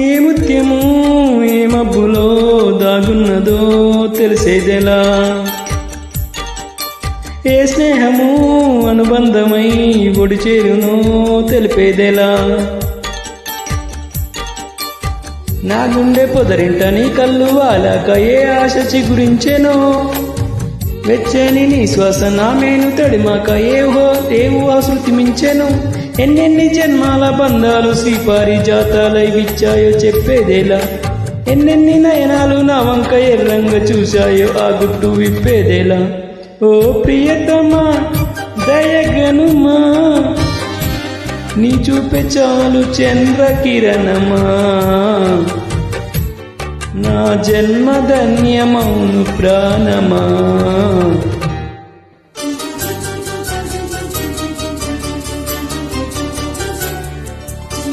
ఏ ముత్యము ఏ మబ్బులో దాగున్నదో తెలిసేదెలా? ఏ స్నేహము అనుబంధమై ఒడి చేరునో తెలిపేదెలా? నా గుండె పొదరింట నీ కళ్ళు వాలాక ఏ ఆశ చిగురించెనో, వెచ్చని నీ శ్వాస నా మేను తడిమాక ఏ ఊహ శృతి మించెను. ఎన్నెన్ని జన్మాల బంధాలు శ్రీపారిజాతాలై విచ్చాయో చెప్పేదేలా? ఎన్నెన్ని నయనాలు నా వంక ఎర్రంగా చూశాయో ఆ గుట్టు విప్పేదేలా? ఓ ప్రియతమా దయగనుమా, నీ చూపే చాలు చంద్రకిరణమా, నా జన్మధన్యమౌను ప్రాణమా.